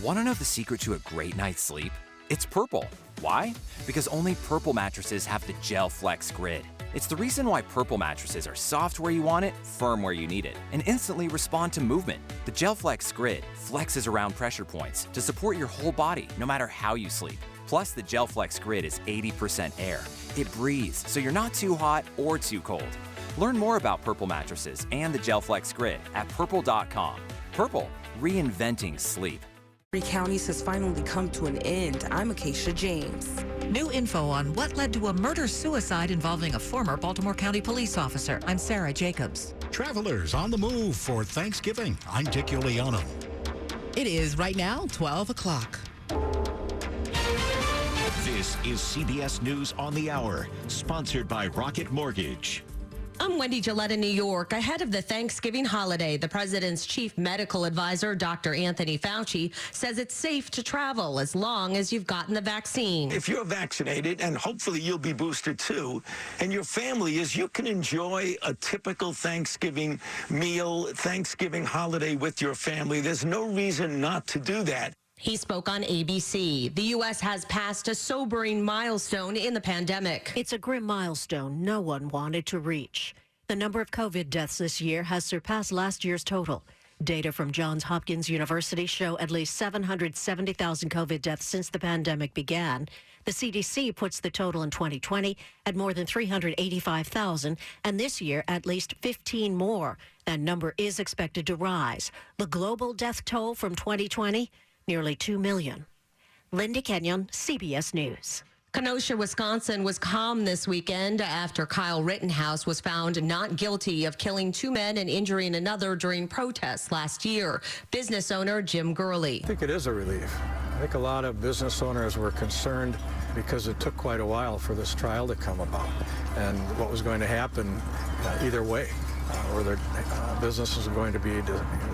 Want to know the secret to a great night's sleep? It's Purple. Why? Because only Purple mattresses have the Gel Flex Grid. It's the reason why Purple mattresses are soft where you want it, firm where you need it, and instantly respond to movement. The Gel Flex Grid flexes around pressure points to support your whole body no matter how you sleep. Plus, the Gel Flex Grid is 80% air. It breathes, so you're not too hot or too cold. Learn more about Purple mattresses and the Gel Flex Grid at purple.com. Purple, reinventing sleep. 3 counties has finally come to an end. I'm Acacia James. New info on what led to a murder-suicide involving a former Baltimore County police officer. I'm Sarah Jacobs. Travelers on the move for Thanksgiving. I'm Dick Iuliano. It is right now 12 o'clock. This is CBS News on the Hour, sponsored by Rocket Mortgage. I'm Wendy Gillette in New York. Ahead of the Thanksgiving holiday, the president's chief medical advisor, Dr. Anthony Fauci, says it's safe to travel as long as you've gotten the vaccine. If you're vaccinated, and hopefully you'll be boosted too, and your family is, you can enjoy a typical Thanksgiving meal, Thanksgiving holiday with your family. There's no reason not to do that. He spoke on ABC. The U.S. has passed a sobering milestone in the pandemic. It's a grim milestone no one wanted to reach. The number of COVID deaths this year has surpassed last year's total. Data from Johns Hopkins University show at least 770,000 COVID deaths since the pandemic began. The CDC puts the total in 2020 at more than 385,000, and this year at least 15 more. That number is expected to rise. The global death toll from 2020, nearly 2 million. Linda Kenyon, CBS News. Kenosha, Wisconsin was calm this weekend after Kyle Rittenhouse was found not guilty of killing 2 men and injuring another during protests last year. Business owner Jim Gurley. I think it is a relief. I think a lot of business owners were concerned because it took quite a while for this trial to come about and what was going to happen either way, or their businesses are going to be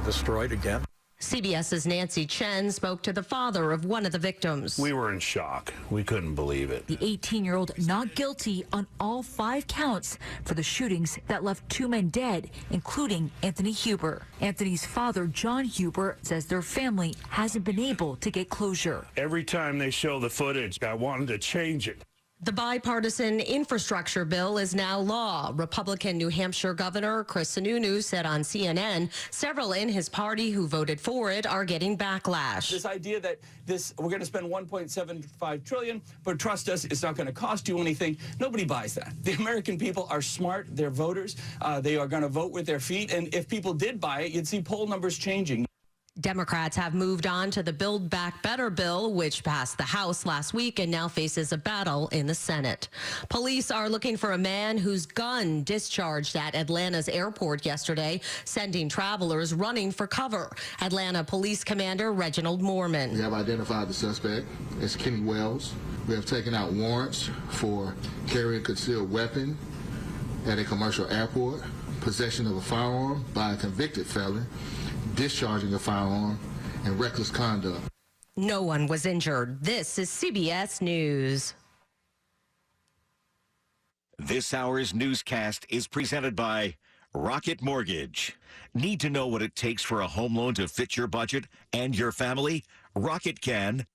destroyed again. CBS's Nancy Chen spoke to the father of one of the victims. We were in shock. We couldn't believe it. The 18-year-old not guilty on all 5 counts for the shootings that left 2 men dead, including Anthony Huber. Anthony's father, John Huber, says their family hasn't been able to get closure. Every time they show the footage, I wanted to change it. The bipartisan infrastructure bill is now law. Republican New Hampshire Governor Chris Sununu said on CNN several in his party who voted for it are getting backlash. This idea that we're going to spend $1.75 trillion, but trust us, it's not going to cost you anything. Nobody buys that. The American people are smart. They're voters. They are going to vote with their feet. And if people did buy it, you'd see poll numbers changing. Democrats have moved on to the Build Back Better bill, which passed the House last week and now faces a battle in the Senate. Police are looking for a man whose gun discharged at Atlanta's airport yesterday, sending travelers running for cover. Atlanta Police Commander Reginald Moorman. We have identified the suspect as Kenny Wells. We have taken out warrants for carrying a concealed weapon at a commercial airport, possession of a firearm by a convicted felon, discharging a firearm, and reckless conduct. No one was injured. This is CBS News. This hour's newscast is presented by Rocket Mortgage. Need to know what it takes for a home loan to fit your budget and your family? Rocket can.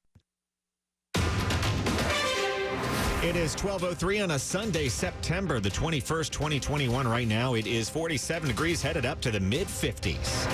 It is 12:03 on a Sunday, September the 21st, 2021. Right now, it is 47 degrees, headed up to the mid-50s.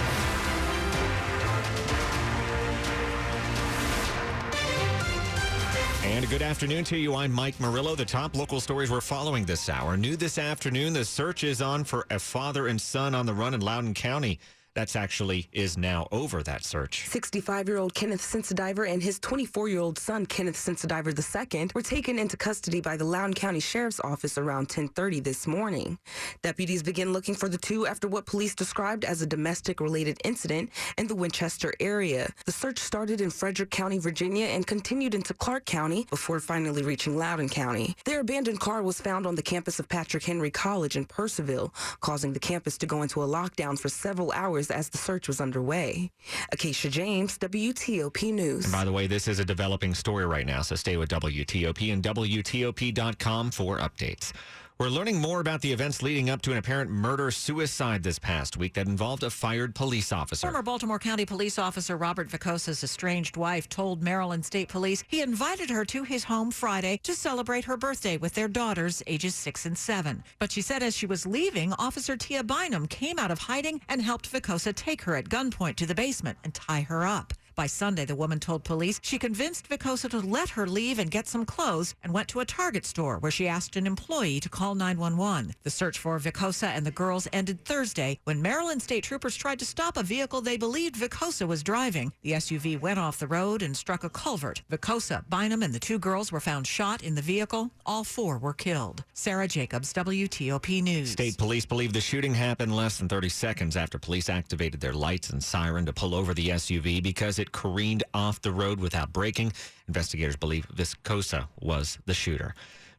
And a good afternoon to you. I'm Mike Murillo. The top local stories we're following this hour. New this afternoon, the search is on for a father and son on the run in Loudoun County. That's actually is now over, that search. 65-year-old Kenneth Sensediver and his 24-year-old son, Kenneth Sensediver II, were taken into custody by the Loudoun County Sheriff's Office around 10:30 this morning. Deputies began looking for the two after what police described as a domestic-related incident in the Winchester area. The search started in Frederick County, Virginia, and continued into Clark County before finally reaching Loudoun County. Their abandoned car was found on the campus of Patrick Henry College in Purcellville, causing the campus to go into a lockdown for several hours as the search was underway. Acacia James, WTOP News. And by the way, this is a developing story right now, so stay with WTOP and WTOP.com for updates. We're learning more about the events leading up to an apparent murder-suicide this past week that involved a fired police officer. Former Baltimore County police officer Robert Vicosa's estranged wife told Maryland State Police he invited her to his home Friday to celebrate her birthday with their daughters, ages 6 and 7. But she said as she was leaving, Officer Tia Bynum came out of hiding and helped Vicosa take her at gunpoint to the basement and tie her up. By Sunday, the woman told police she convinced Vicosa to let her leave and get some clothes and went to a Target store where she asked an employee to call 911. The search for Vicosa and the girls ended Thursday when Maryland state troopers tried to stop a vehicle they believed Vicosa was driving. The SUV went off the road and struck a culvert. Vicosa, Bynum, and the 2 girls were found shot in the vehicle. All 4 were killed. Sarah Jacobs, WTOP News. State police believe the shooting happened less than 30 seconds after police activated their lights and siren to pull over the SUV because it careened off the road without braking. Investigators believe Vicosa was the shooter.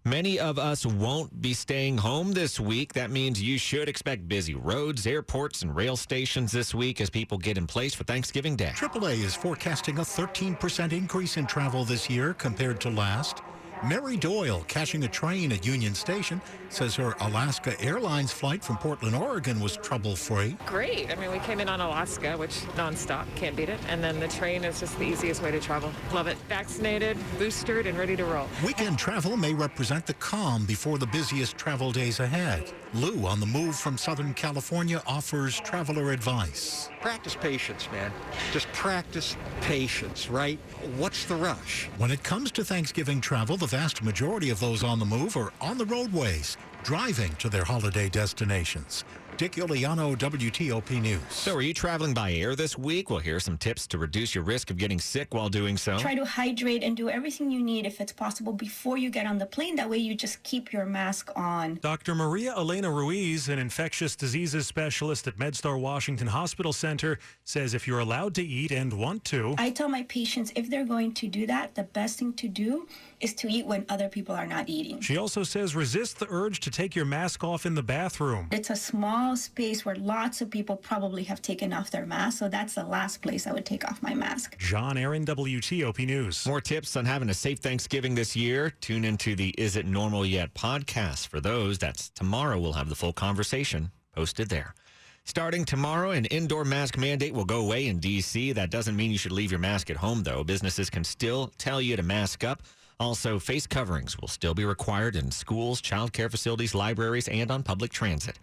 Many of us won't be staying home this week. That means you should expect busy roads, airports, and rail stations this week as people get in place for Thanksgiving Day. AAA is forecasting a 13% increase in travel this year compared to last. Mary Doyle, catching a train at Union Station, says her Alaska Airlines flight from Portland, Oregon was trouble-free. Great. I mean, we came in on Alaska, which nonstop, can't beat it. And then the train is just the easiest way to travel. Love it. Vaccinated, boosted, and ready to roll. Weekend travel may represent the calm before the busiest travel days ahead. Lou, on the move from Southern California, offers traveler advice. Practice patience, man. Just practice patience, right? What's the rush? When it comes to Thanksgiving travel, the vast majority of those on the move are on the roadways, driving to their holiday destinations. Dick Iuliano, WTOP News. So are you traveling by air this week? Well, here are some tips to reduce your risk of getting sick while doing so. Try to hydrate and do everything you need if it's possible before you get on the plane. That way you just keep your mask on. Dr. Maria Elena Ruiz, an infectious diseases specialist at MedStar Washington Hospital Center, says if you're allowed to eat and want to. I tell my patients if they're going to do that, the best thing to do is to eat when other people are not eating. She also says resist the urge to take your mask off in the bathroom. It's a small space where lots of people probably have taken off their mask, so that's the last place I would take off my mask. John Aaron, WTOP News. More tips on having a safe Thanksgiving this year. Tune into the Is It Normal Yet podcast. For those, that's tomorrow. We'll have the full conversation posted there. Starting tomorrow, an indoor mask mandate will go away in D.C. That doesn't mean you should leave your mask at home, though. Businesses can still tell you to mask up. Also, face coverings will still be required in schools, child care facilities, libraries, and on public transit.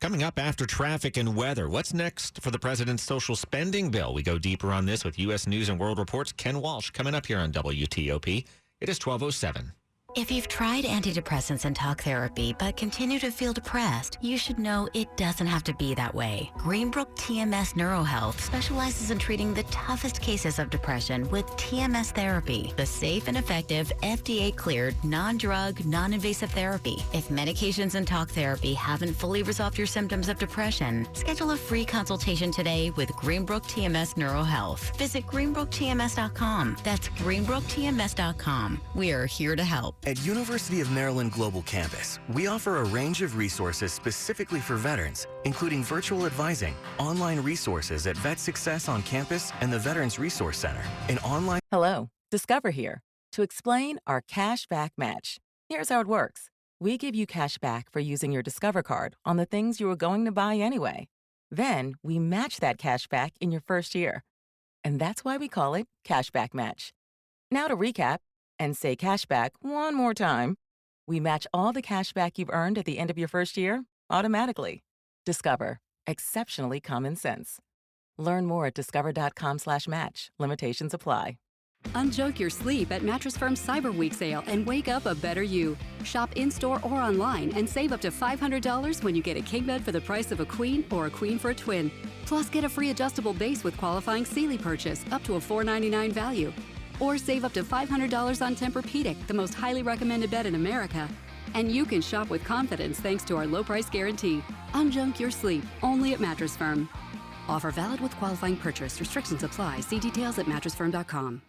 Coming up after traffic and weather, what's next for the president's social spending bill? We go deeper on this with U.S. News and World Report's Ken Walsh coming up here on WTOP. It is 12:07. If you've tried antidepressants and talk therapy but continue to feel depressed, you should know it doesn't have to be that way. Greenbrook TMS NeuroHealth specializes in treating the toughest cases of depression with TMS therapy, the safe and effective FDA-cleared, non-drug, non-invasive therapy. If medications and talk therapy haven't fully resolved your symptoms of depression, schedule a free consultation today with Greenbrook TMS NeuroHealth. Visit greenbrooktms.com. That's greenbrooktms.com. We are here to help. At University of Maryland Global Campus, we offer a range of resources specifically for veterans, including virtual advising, online resources at Vet Success on campus and the Veterans Resource Center, and online... Hello, Discover here to explain our cash back match. Here's how it works. We give you cash back for using your Discover card on the things you were going to buy anyway. Then we match that cash back in your first year. And that's why we call it Cashback Match. Now to recap, and say cashback one more time. We match all the cashback you've earned at the end of your first year automatically. Discover. Exceptionally common sense. Learn more at discover.com/match. Limitations apply. Unjoke your sleep at Mattress Firm's Cyber Week sale and wake up a better you. Shop in-store or online and save up to $500 when you get a king bed for the price of a queen or a queen for a twin. Plus, get a free adjustable base with qualifying Sealy purchase up to a $499 value. Or save up to $500 on Tempur-Pedic, the most highly recommended bed in America. And you can shop with confidence thanks to our low price guarantee. Unjunk your sleep, only at Mattress Firm. Offer valid with qualifying purchase. Restrictions apply. See details at mattressfirm.com.